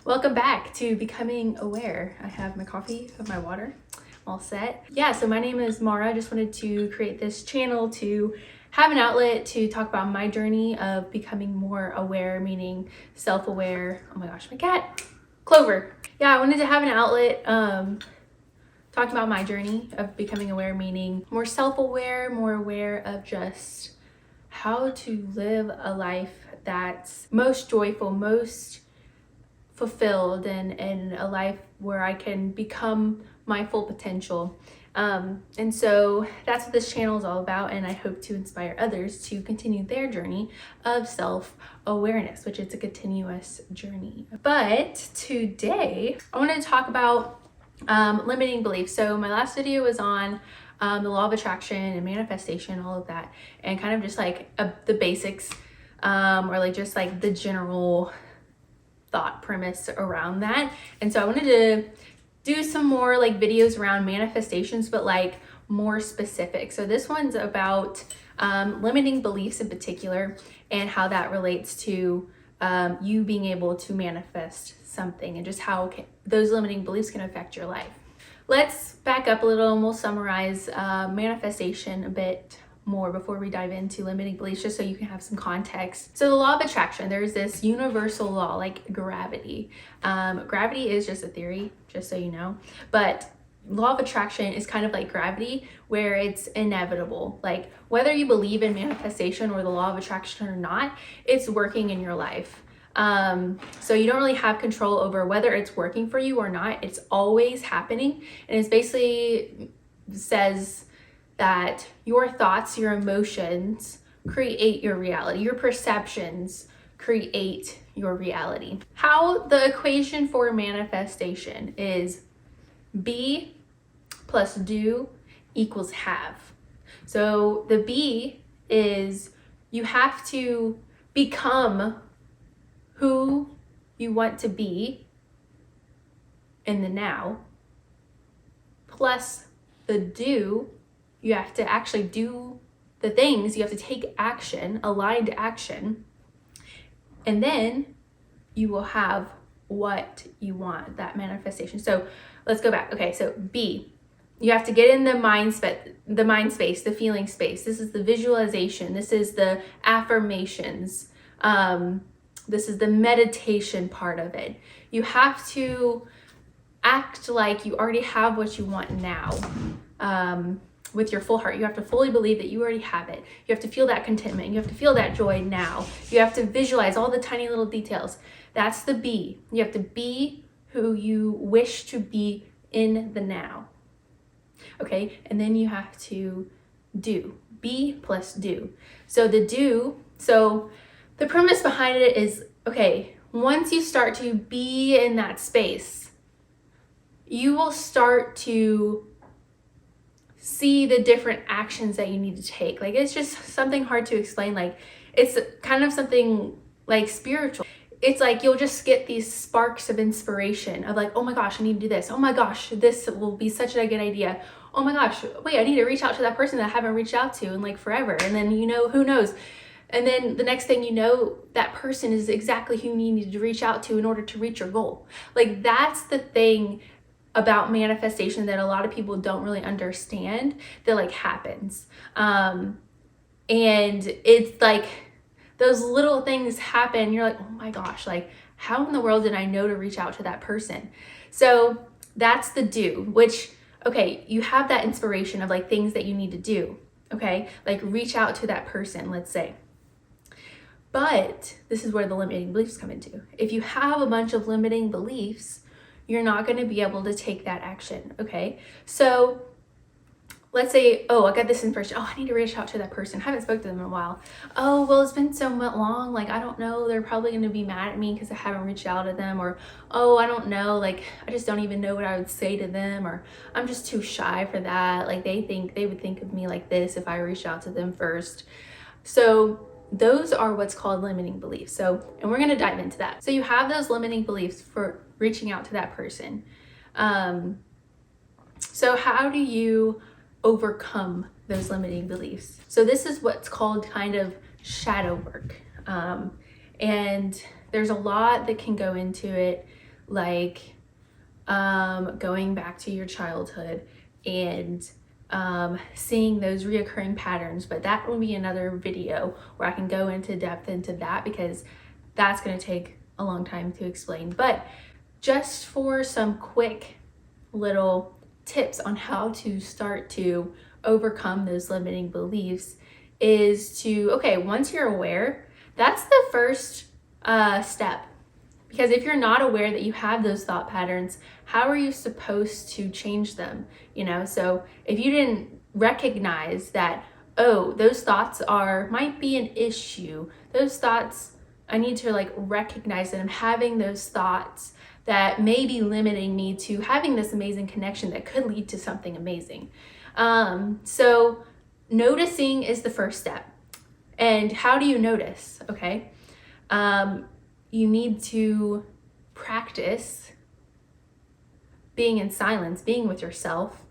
Welcome back to Becoming Aware. I have my coffee, I have my water, all set. Yeah, so my name is Mara. I just wanted to create this channel to have an outlet to talk about my journey of becoming more aware, meaning self-aware. Oh my gosh, my cat, Clover. Yeah, I wanted to have an outlet talking about my journey of becoming aware, meaning more self-aware, more aware of just how to live a life that's most joyful, most fulfilled, and a life where I can become my full potential. And so that's what this channel is all about, and I hope to inspire others to continue their journey of self-awareness, which is a continuous journey. But today I want to talk about limiting beliefs. So my last video was on the law of attraction and manifestation, all of that, and kind of just like the basics, or like just like the general thought premise around that. And so I wanted to do some more like videos around manifestations, but like more specific. So this one's about limiting beliefs in particular, and how that relates to you being able to manifest something, and just how those limiting beliefs can affect your life. Let's back up a little and we'll summarize manifestation a bit more before we dive into limiting beliefs, just so you can have some context. So the law of attraction, there's this universal law like gravity. Gravity is just a theory, just so you know, but law of attraction is kind of like gravity, where it's inevitable. Like whether you believe in manifestation or the law of attraction or not, it's working in your life. So you don't really have control over whether it's working for you or not. It's always happening. And it's basically says that your thoughts, your emotions create your reality. Your perceptions create your reality. How the equation for manifestation is be plus do equals have. So the B is you have to become who you want to be in the now, plus the do, you have to actually do the things, you have to take action, aligned action, and then you will have what you want, that manifestation. So let's go back. Okay, so B, you have to get in the mind space, the feeling space. This is the visualization. This is the affirmations. This is the meditation part of it. You have to act like you already have what you want now. With your full heart. You have to fully believe that you already have it. You have to feel that contentment. You have to feel that joy now. You have to visualize all the tiny little details. That's the B. You have to be who you wish to be in the now. Okay, and then you have to do. Be plus do. So the do, so the premise behind it is, okay, once you start to be in that space, you will start to see the different actions that you need to take. Like it's just something hard to explain. Like it's kind of something like spiritual. It's like you'll just get these sparks of inspiration of like, oh my gosh, I need to do this. Oh my gosh, this will be such a good idea. Oh my gosh, wait, I need to reach out to that person that I haven't reached out to in like forever. And then, you know, who knows? And then the next thing you know, that person is exactly who you need to reach out to in order to reach your goal. Like that's the thing about manifestation that a lot of people don't really understand that like happens. And it's like those little things happen. You're like, oh my gosh, like how in the world did I know to reach out to that person? So that's the do, which, okay, you have that inspiration of like things that you need to do. Okay, like reach out to that person, let's say. But this is where the limiting beliefs come into. If you have a bunch of limiting beliefs, you're not going to be able to take that action. Okay, so let's say, oh, I got this inspiration. Oh, I need to reach out to that person. I haven't spoken to them in a while. Oh, well, it's been so long. Like, I don't know. They're probably going to be mad at me because I haven't reached out to them. Or, oh, I don't know. Like, I just don't even know what I would say to them. Or I'm just too shy for that. Like, they would think of me like this if I reached out to them first. So those are what's called limiting beliefs. So, and we're going to dive into that. So you have those limiting beliefs for reaching out to that person. So how do you overcome those limiting beliefs? So this is what's called kind of shadow work. And there's a lot that can go into it. like going back to your childhood and seeing those reoccurring patterns. But that will be another video where I can go into depth into that, because that's going to take a long time to explain. But just for some quick little tips on how to start to overcome those limiting beliefs is to, okay, once you're aware, that's the first step. Because if you're not aware that you have those thought patterns, how are you supposed to change them? You know, so if you didn't recognize that, oh, those thoughts might be an issue, those thoughts, I need to like recognize that I'm having those thoughts that may be limiting me to having this amazing connection that could lead to something amazing. So noticing is the first step. And how do you notice? Okay. You need to practice being in silence, being with yourself,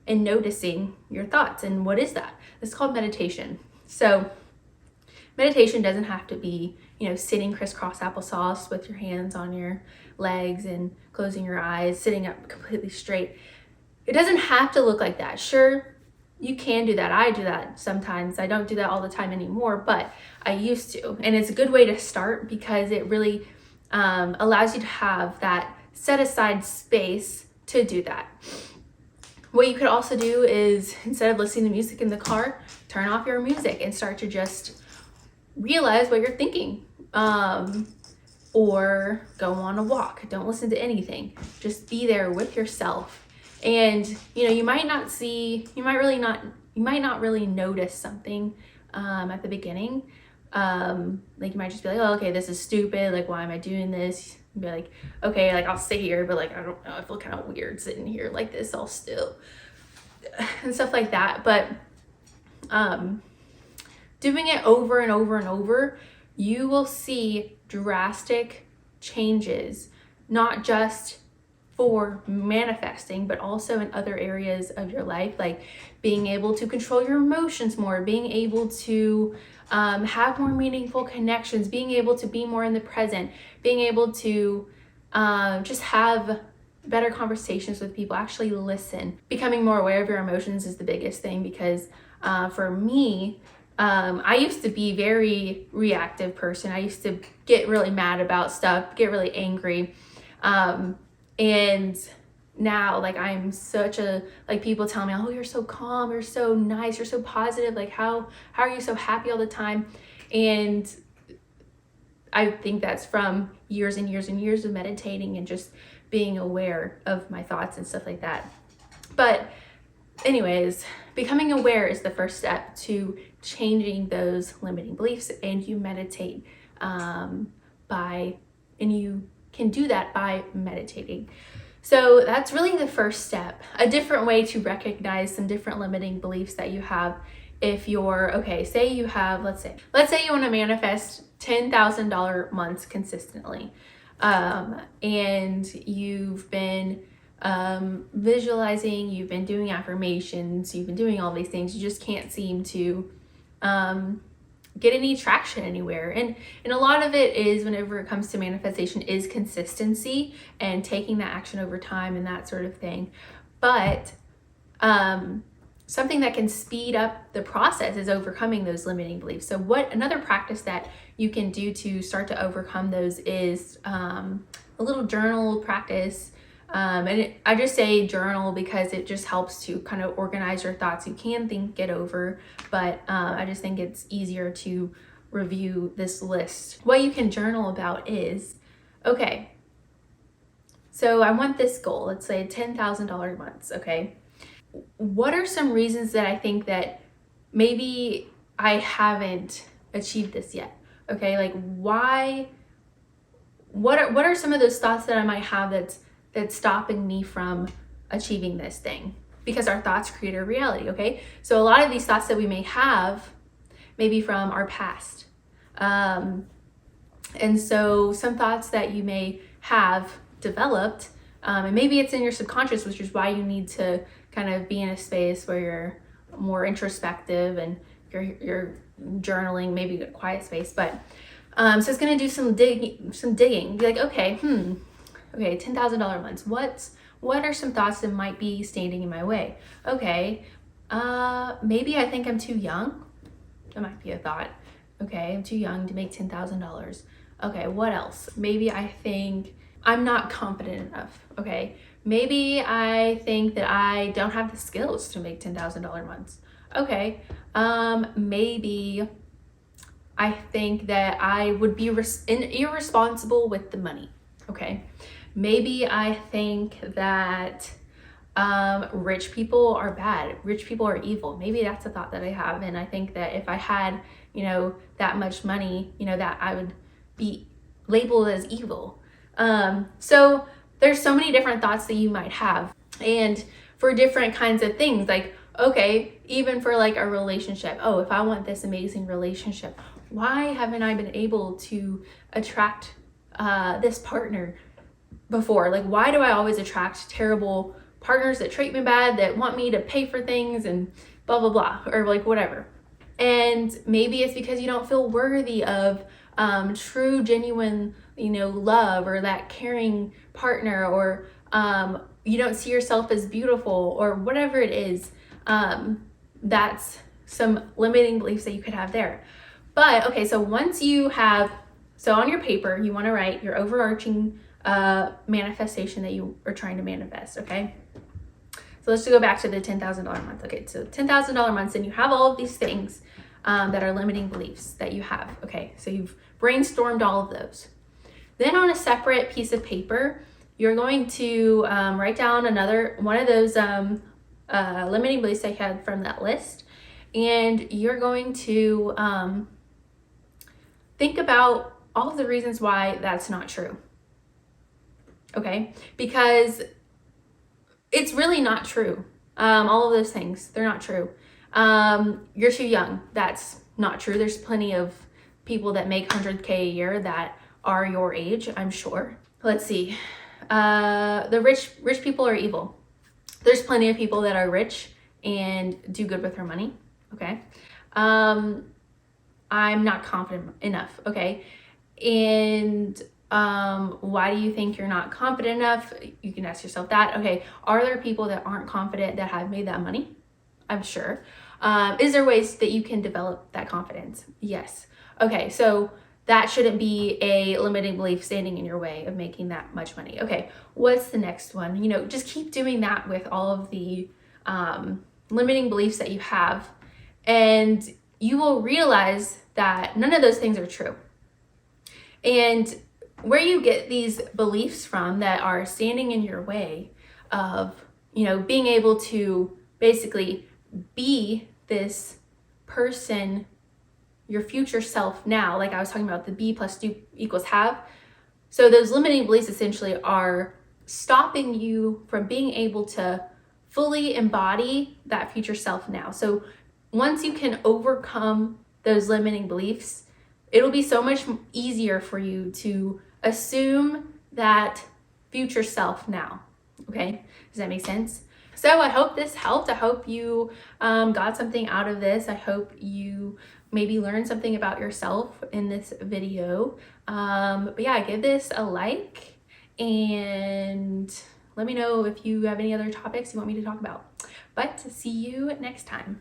and noticing your thoughts. And what is that? It's called meditation. So meditation doesn't have to be, you know, sitting crisscross applesauce with your hands on your legs and closing your eyes, sitting up completely straight. It doesn't have to look like that. Sure, you can do that. I do that sometimes. I don't do that all the time anymore, but I used to. And it's a good way to start because it really allows you to have that set aside space to do that. What you could also do is, instead of listening to music in the car, turn off your music and start to just realize what you're thinking. Or go on a walk. Don't listen to anything. Just be there with yourself. And, you know, you might not really notice something at the beginning. Like you might just be like, oh, okay, this is stupid. Like, why am I doing this? You'd be like, okay, like I'll sit here, but like, I don't know, I feel kind of weird sitting here like this all still and stuff like that. But doing it over and over and over, you will see drastic changes, not just for manifesting, but also in other areas of your life, like being able to control your emotions more, being able to have more meaningful connections, being able to be more in the present, being able to just have better conversations with people, actually listen. Becoming more aware of your emotions is the biggest thing, because for me, I used to be a very reactive person. I used to get really mad about stuff, get really angry. And now, like, I'm such a, like, people tell me, oh, you're so calm, you're so nice, you're so positive, like, how are you so happy all the time? And I think that's from years and years and years of meditating and just being aware of my thoughts and stuff like that. But anyways, becoming aware is the first step to changing those limiting beliefs, and you meditate and you can do that by meditating. So that's really the first step. A different way to recognize some different limiting beliefs that you have. If you're, okay, say you have, let's say you want to manifest $10,000 months consistently, and you've been visualizing, you've been doing affirmations, you've been doing all these things, you just can't seem to get any traction anywhere. And a lot of it is, whenever it comes to manifestation, is consistency and taking that action over time and that sort of thing. But something that can speed up the process is overcoming those limiting beliefs. So another practice that you can do to start to overcome those is a little journal practice. I just say journal because it just helps to kind of organize your thoughts. You can think it over, but I just think it's easier to review this list. What you can journal about is, okay, so I want this goal, let's say $10,000 months, okay? What are some reasons that I think that maybe I haven't achieved this yet? Okay, like what are some of those thoughts that I might have that's stopping me from achieving this thing? Because our thoughts create our reality, okay? So a lot of these thoughts that we may have may be from our past. And so some thoughts that you may have developed, and maybe it's in your subconscious, which is why you need to kind of be in a space where you're more introspective and you're journaling, maybe a quiet space. But so it's gonna do some digging. Be like, okay, Okay, $10,000 months. What are some thoughts that might be standing in my way? Okay, maybe I think I'm too young. That might be a thought. Okay, I'm too young to make $10,000. Okay, what else? Maybe I think I'm not confident enough. Okay, maybe I think that I don't have the skills to make $10,000 months. Okay, maybe I think that I would be irresponsible with the money. Okay, maybe I think that rich people are bad, rich people are evil. Maybe that's a thought that I have, and I think that if I had, that much money, that I would be labeled as evil. So there's so many different thoughts that you might have, and for different kinds of things, like, okay, even for like a relationship. Oh, if I want this amazing relationship, why haven't I been able to attract this partner before? Like, why do I always attract terrible partners that treat me bad, that want me to pay for things and blah, blah, blah, or like whatever. And maybe it's because you don't feel worthy of true, genuine, love, or that caring partner, or you don't see yourself as beautiful, or whatever it is. That's some limiting beliefs that you could have there. But okay, so once you have, so on your paper, you want to write your overarching manifestation that you are trying to manifest, okay? So let's just go back to the $10,000 month. Okay, so $10,000 months, and you have all of these things that are limiting beliefs that you have. Okay, so you've brainstormed all of those. Then on a separate piece of paper, you're going to write down another one of those limiting beliefs I had from that list, and you're going to think about all of the reasons why that's not true. Okay, because it's really not true. All of those things, they're not true. You're too young. That's not true. There's plenty of people that make 100K a year that are your age, I'm sure. Let's see. The rich people are evil. There's plenty of people that are rich and do good with their money. Okay. I'm not confident enough. Okay. And why do you think you're not confident enough? You can ask yourself that. Okay, are there people that aren't confident that have made that money? I'm sure. Is there ways that you can develop that confidence? Yes. Okay, so that shouldn't be a limiting belief standing in your way of making that much money. Okay, what's the next one? Just keep doing that with all of the limiting beliefs that you have, and you will realize that none of those things are true. And where you get these beliefs from that are standing in your way of, being able to basically be this person, your future self now, like I was talking about the be plus do equals have. So those limiting beliefs essentially are stopping you from being able to fully embody that future self now. So once you can overcome those limiting beliefs, it'll be so much easier for you to assume that future self now. Okay, does that make sense? So I hope this helped. I hope you got something out of this. I hope you maybe learned something about yourself in this video. But yeah, give this a like, and let me know if you have any other topics you want me to talk about. But see you next time.